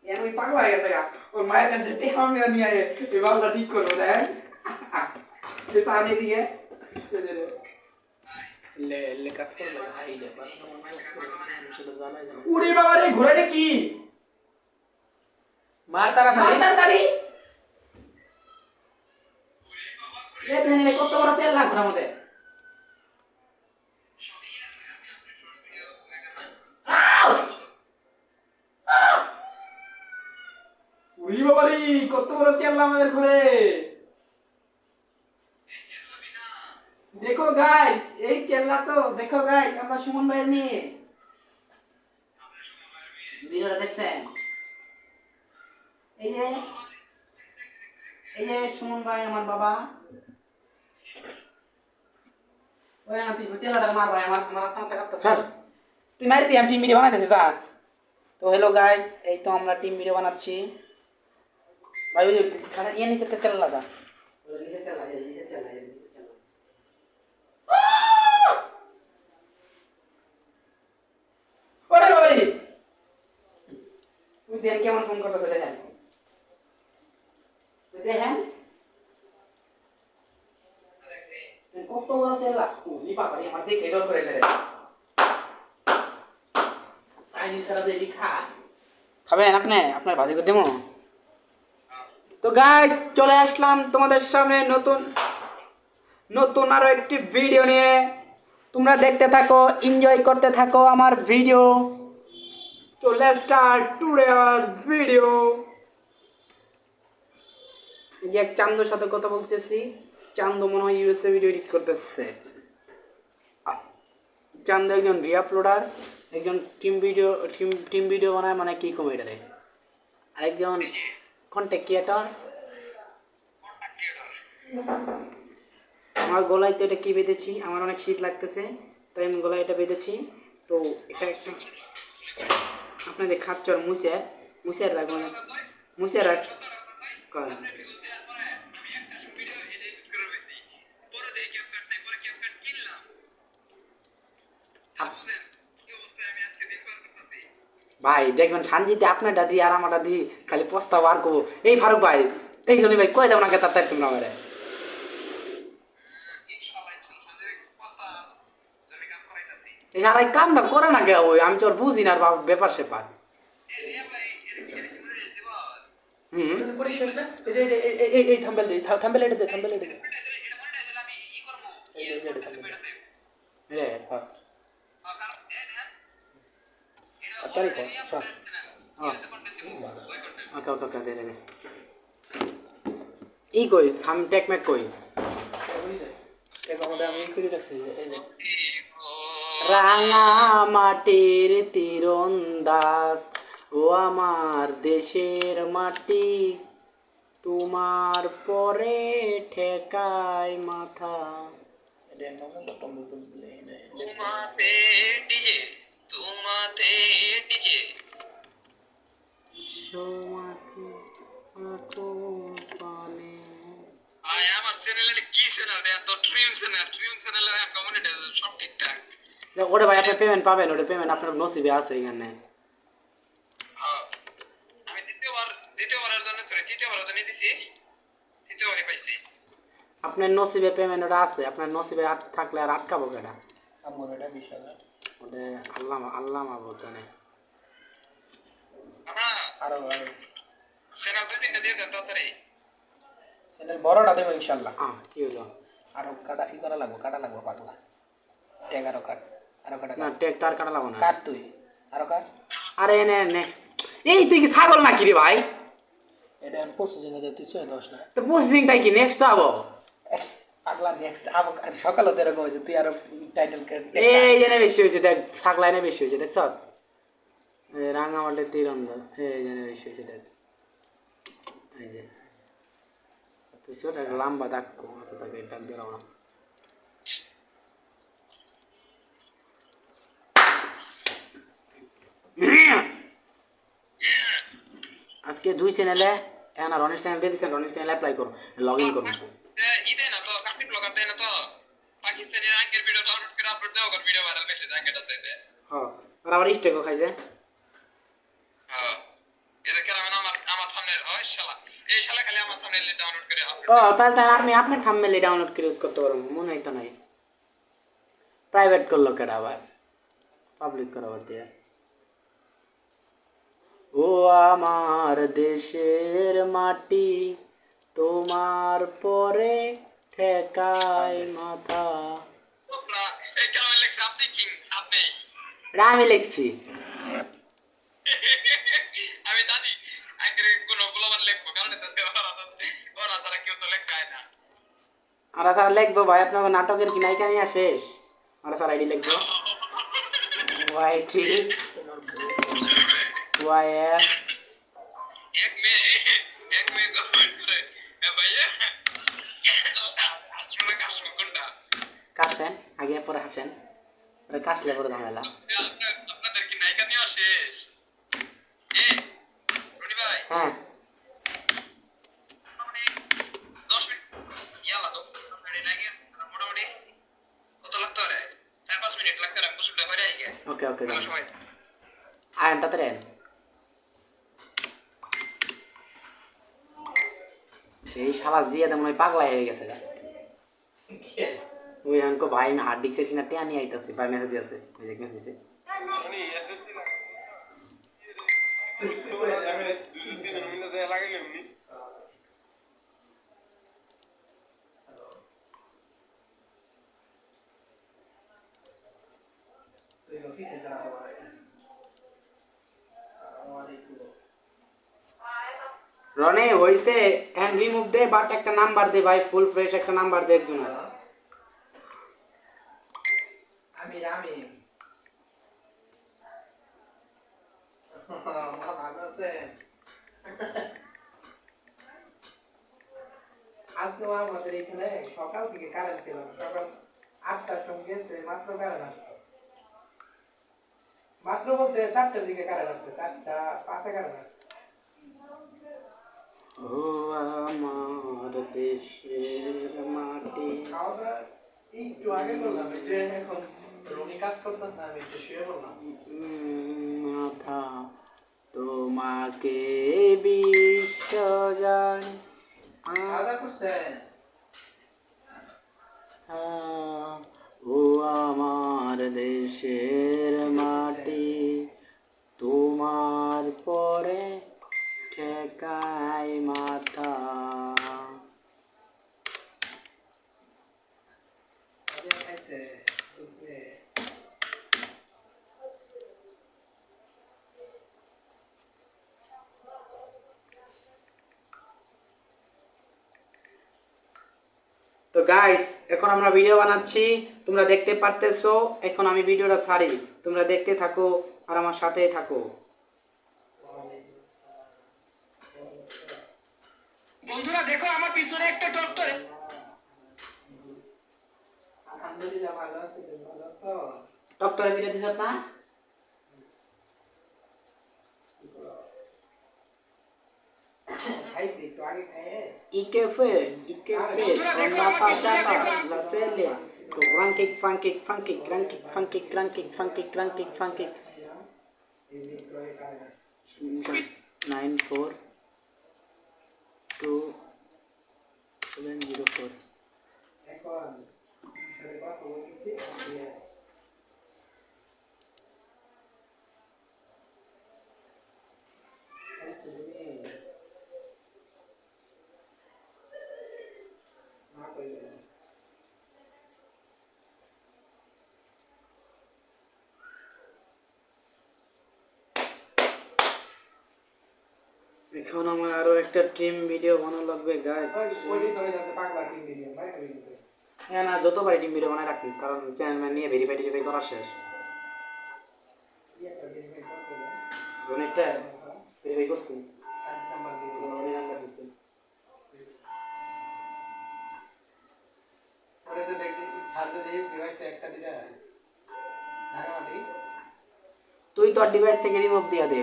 আমি পাগলা হয়ে গেছে গা ওর মায়ের কাছে টেকা মেয়ে নিয়ে আয় এই বালটা ঠিক করবো দেখ এই সামনে দিয়ে ले কাজ করবে ভাই রে সেটা জানাই জানা উড়ি বাবা রে ঘোড়াটা কি মার তাড়াতাড়ি এ তেনে কত বড় সেল লাগ ঘোড়ার মধ্যে উড়ি বাবা রে কত বড় চেল্লা আমাদের ঘরে দেখো গাইস এই চেল্লা তো দেখো গাইস আমরা সুমন ভাইয়ের নিয়ে ভিডিওটা দেখছেন এই যে সুমন ভাই আমার বাবা ওই না তুই চেল্লাটা মার ভাই আমার আত্মহত্যা করতেছ তুই মারি দি আমি টিম ভিডিও বানাইতেছি স্যার তো হ্যালো গাইস এই তো আমরা টিম ভিডিও বানাচ্ছি ভাই ওই খানা নিয়ে নিচে চেল্লাটা নিচে চেল্লা ওরে বাবা রে তুই দেখ কেমন ফোন করতে দেখেন তুই দেখেন কত বড় চেলা উনি বাবা রে আমার দেখে ডর করে রে সাইনি সারা দেখি খাবেন আপনি আপনার ভাজি করে দেবো তো গাইস চলে আসলাম তোমাদের সামনে নতুন আরো একটি ভিডিও নিয়ে তোমরা দেখতে থাকো এনজয় করতে থাকো আমার ভিডিও তো লেটস স্টার্ট টুডে's ভিডিও এই যে চান্দুর সাথে কথা বলতেছি চান্দু মনে হয় ইউএসএ ভিডিও এডিট করতেছে চান্দু একজন রিআপলোডার একজন টিম ভিডিও বানায় মানে কি কমেডিয়ারে আরেকজন কন্টেন্ট ক্রিয়েটর আমার গলায় তো এটা কি বেঁধেছি আমার অনেক শীত লাগতেছে তাই আমি গলায় এটা বেঁধেছি তো এটা একটা আপনাদের খাচ্চর মুসের রাখবেন মুসের রাখ ভাই দেখবেন সানজিতে আপনার দাদি আর আমার দাদি খালি প্রস্তাব আর করবো এই ফারুক ভাই এই জন্য ভাই কয়ে দেবো না তার তোমরা আমার এই কামটা করে না কে ওই আমি তো আর বুঝি না আর ব্যাপার সেপার এই থাম্বেল এটা দে তারিখ ওকে দে ই কই থাম টেকমেক কই আমি করে রাখছি রাঙা মাটির তীরন্দাজ ও আমার দেশের মাটি তোমার পরে ঠেকায় মাথা তোমাতে ডিজে আমার চ্যানেলে কি চ্যানেল তো ড্রিম চ্যানেলের কমিউনিটি সব ঠিকঠাক ওটা ভাই আপনি পেমেন্ট পাবেন ওটা পেমেন্ট আপনার নসিবে আছে এখানে আমি দ্বিতীয়বারের জন্য করে তৃতীয়বারের জন্য দিছি তৃতীয়বারে পাইছি আপনার নসিবে পেমেন্ট ওটা আছে আপনার নসিবে থাকলে আর আটকাবো কেটা আমার এটা 20000 ওটা আল্লাহ মাহবুব জানে আরো চ্যানেল দুই তিনটা দিয়ে দেন তাড়াতাড়ি চ্যানেল বড়টা দেব ইনশাআল্লাহ কি হলো আরো কাটা কাটা লাগবে পাগলা 11 কাট আরো কাটা না টেক তার কাটা লাগবে না কাট তুই আরো কাট আরে নে এই তুই কি ছাগল নাকি রে ভাই এটা প্রসেসিং এ তুই 10 না তো প্রসেসিং তাই কি নেক্সট আবো পাগলা নেক্সট আবো সকালে তো এরকম হইছে তুই আরো টাইটেল এই জেনে বেশি হইছে দেখ ছাগলাইনে বেশি হইছে দেখছ রাঙামাটির তীরন্দাজ এই জেনে বেশি হইছে দেখ এই যে তুই ছোট লম্বা দাক্কো অত তাকে ডাক দিও না আজকে দুই চ্যানেলে এখন রনির চ্যানেল দিয়ে দিচ্ছেন রনির চ্যানেল অ্যাপ্লাই করুন লগ ইন করুন ইদে না তো কাফি ব্লগার দেয় না তো পাকিস্তানি আঙ্কেল ভিডিও ডাউনলোড করে আপলোড দাও ভিডিও ভাইরাল মেসেজ আঙ্কেল দেয় হ্যাঁ আর আবার স্টেকও খাই যে হ্যাঁ এটা কেন আমার আমার থাম্বনেল হয় শালা এই শালা খালি আমার থাম্বনেল ডাউনলোড করে ও আপলোড তাহলে তাহলে আপনি আপনার থাম্বনেলে ডাউনলোড করে ইউজ করতে পারবো মনে হয় তো নাই প্রাইভেট করলো কেডা আবার পাবলিক করাবার দিয়ে ও আমার দেশের মাটি তোমার পরে ঠেকায় মাথা না এই কেন লেখছে আপনি কিং আপনি এটা আমি লিখছি আমি জানি আগে কোন গ্লোবাল লেখবো কারণ এটা ওরা তারা কেউ তো লেখায় না আর স্যার লিখবো ভাই আপনাকে নাটকের কি নায়িকা নিয়ে শেষ আর স্যার আইডি লিখবো ওয়াইটি ওয়াইএফ এক মেয়ে কমেন্ট করে এ ভাইয়া আসলে কাজ কোনটা কাশেন আগে পরে হাসেন পরে কাশলে পরে ঝামেলা আপনাদের কি নায়িকা নিয়ে শেষ এ রনি ভাই হ্যাঁ মোটামুটি 10 মিনিট ইয়ালা তো রেডি না গেছে মোটামুটি কত লাগতে পারে 4-5 মিনিট লাগতে পারে কুসুটা হয়ে যায় ওকে ওকে সময় আয়ন তাড়াতাড়ি আয়ন এই শালা জিয়া তেমন ওই পাগলাই হয়ে গেছে ওই অঙ্ক ভাই আমি হার্ড ডিস্কের কিনা টেয়া নিয়ে আইতাছি ভাই মেসেজ দিয়েছে ওই যে মেসেজ দিছে রনে হইছে এন্ড রিমুভ দে বাট একটা নাম্বার দে ভাই ফুল ফ্রেশ একটা নাম্বার দে একজনের আমি ভালো আছেন আজকে আমাদের এখানে সকাল থেকে কারেন্ট ছিল না। সকাল 8টার সময় গেছে মাত্র কারেন্ট আসতো মাত্র বলতে 4টার দিকে কারেন্ট আসছে 4টা 5-এ কারেন্ট আসছে ও আমার দেশের মাটি খাওয়া দাওয়া একটু আগে করলাম এই যে এখন রনি কাজ করতেছে আমি একটু শুয়ে বললাম মাথা তোমাকে বিশ্ব জানে খাওয়া দাওয়া করছেন ও আমার দেশের মাটি তোমার পরে ঠেকায় মাথা খাইছে তো গাইস এখন আমরা ভিডিও বানাচ্ছি তোমরা দেখতে পারতেছো এখন আমি ভিডিওটা ছাড়ি তোমরা দেখতে থাকো আর আমার সাথেই থাকো বন্ধুরা দেখো আমার পিছনে একটা ডক্টর আলহামদুলিল্লাহ ভালো আছি তুমি ভালো আছো ডক্টরের ভিডিও দিছ না খাইছি একটু আগে খাইয়ে ইকেফে con la pasada la cele to crankic funkic funkic crankic funkic crankic funkic crankic funkic 942 এখন সাড়ে 5 হয়ে গেছে এখন আমার আরো একটা টিম ভিডিও বানানো লাগবে গাইস হ্যাঁ না যতবার টিম ভিডিও বানায় রাখি কারণ চ্যানেল নিয়ে ভেরিফাই করা শেষ অনেকটা ভেরিফাই করছি তুই তোর ডিভাইস থেকে রিমুভ দিয়া দে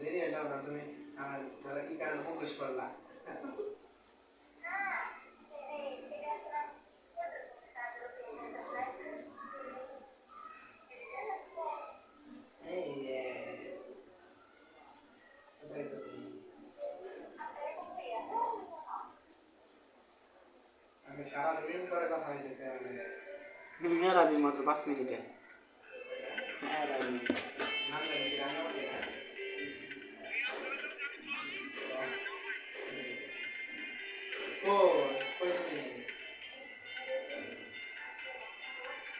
দেরি হলো না তুমি আমার কি কারণে ফোকাস করলা আমি সারাদিন করে কথা হইতেছে হ্যাঁ রাবি মাত্র 5 মিনিটে। হ্যাঁ রাবি নামটা কি রাঙামাটি না? ও কই তুমি?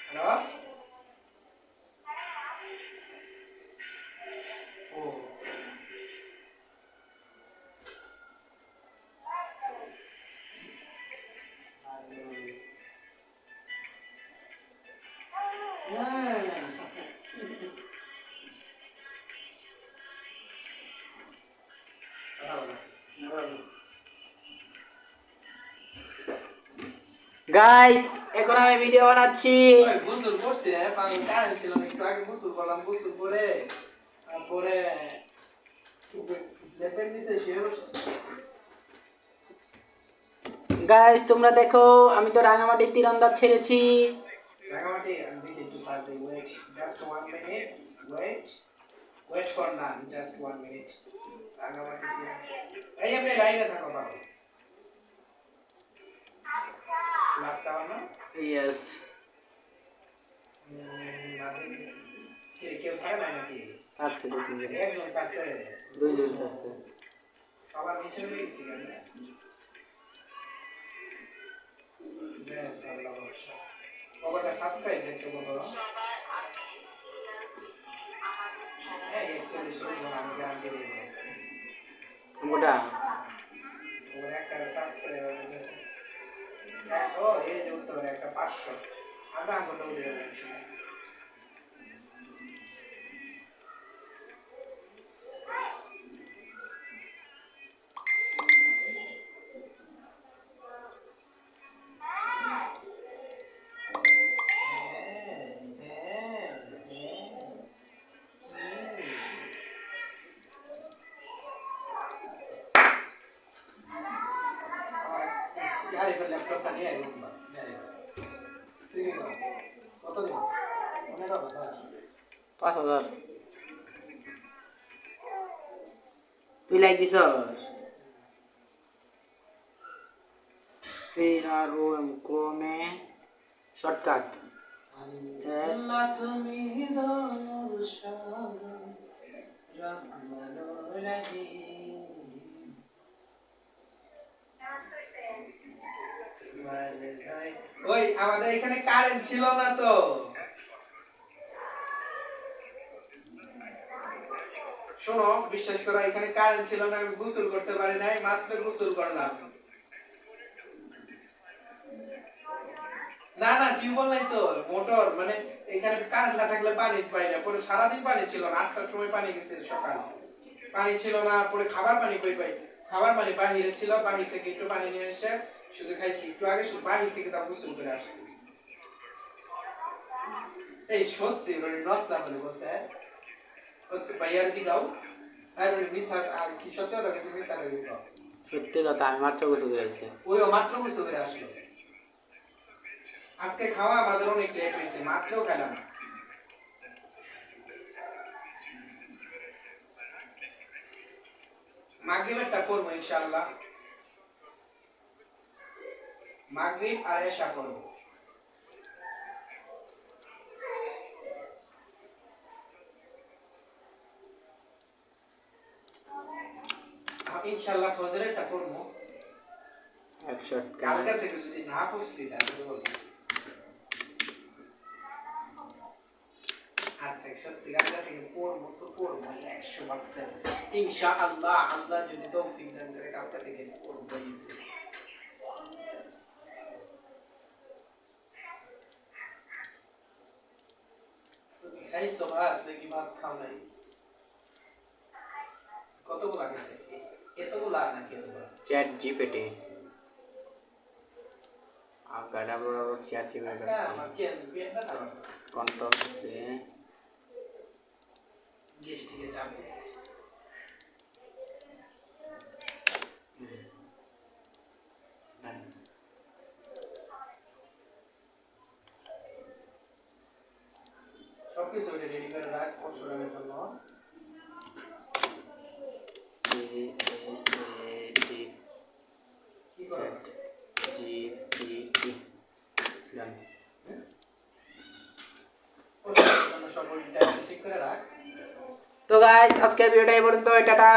হ্যালো? ও গাইস এখন আমি ভিডিও বানাচ্ছি। গোসল করছে পানি কারেন্ট ছিল না, একটু আগে গোসল করলাম, গোসল করে তারপরে লেপের নিচে শুয়ে পড়ছি। গাইস তোমরা দেখো আমি তো রাঙামাটির তীরন্দাজ ছেড়েছি। রাঙামাটি আমি দেখি একটু সার দিই, wait just 1 minute, wait for none, just 1 minute. Rangamati এই আপনি লাইনে থাকো বাবা। লাস্ট আওয়ার না? ইয়েস কেউ ছাড়ে নাই নাকি? ছাড়ছে 2-3 জন, একজন ছাড়ছে, 2 জন ছাড়ছে। সবার নিচে রয়ে গেছি কেন? কতটা সাবস্ক্রাইব দেখতে বলো? হ্যাঁ, 41 জন আমি গ্যারান্টি দিই। ওটা ওর একটা সাবস্ক্রাইব হয়ে গেছে। ও এই যে উত্তর একটা 500 আধা ঘন্টা উঠে যাচ্ছে। গাড়ি ফেলে ল্যাপটপটা নিয়ে আয় রুমবা। ঠিক আছে, কত দিন? অনেক হবে না? 5000 তুই লাইক দিছ CROM ক্রোমে শর্টকাট আল্লাহ তুমি দয়ালু সাগর রহমানুর রহিম। ওই আমাদের এখানে কারেন্ট ছিল না তো, শোনো বিশ্বাস করো এখানে কারেন্ট ছিল না, আমি গোসল করতে পারি নাই, মাত্র গোসল করলাম। না না টিউবওয়েল নাই তো, মোটর, মানে এখানে কারেন্ট না থাকলে পানি পাই না, পরে সারাদিন পানি ছিল না, 8টার সময় পানি গেছে সকাল, পানি ছিল না, পরে খাবার পানি কই পাই, খাবার পানি বাহিরে ছিল, বাহির থেকে একটু পানি নিয়ে এসে শুধু খাইছি, একটু আগে শুধু বাহির থেকে তাও গোসল করে আসছি। এই সত্যি মানে নস্তা বলে বসে সত্যি ভাইয়ার জি গাও আর মিথ্যা আর কি সত্যি কথা কিছু মিথ্যা করে দিও। সত্যি কথা আমি মাত্র গোসল করেছি। ওইও মাত্র গোসল করে আসলো। আজকে খাওয়া আমাদের অনেক লেট হয়েছে, মাত্র খেলাম। মাগরিবেরটা করবো ইনশাআল্লাহ, মাগরিব আর এশা করবো। ইনশাআল্লাহ ফজরেরটা করবো। কালকা থেকে যদি না পড়ছি তাহলে বলবো। আচ্ছা সত্যি কালকা থেকে পড়বো তো পড়বো 100%। ইনশাআল্লাহ আল্লাহ যদি তৌফিক দান করে কালকা থেকে পড়বো। এই সবার দেখি ভাত খাও নাই কতগুলো গেছে, এতগুলো নাকি এতগুলো? চ্যাট জিপিটি आपका डाउनलोड चैट जीपीटी कंट्रोल से গেস্টিকে চাপ দিছে। সবকিছু রেডি করে রাখ পরশুরামের জন্য। CSAT কি করে GPT সব ওই ঠিক করে রাখ। তো গাইস আজকের ভিডিওটা এই পর্যন্ত, টাটা।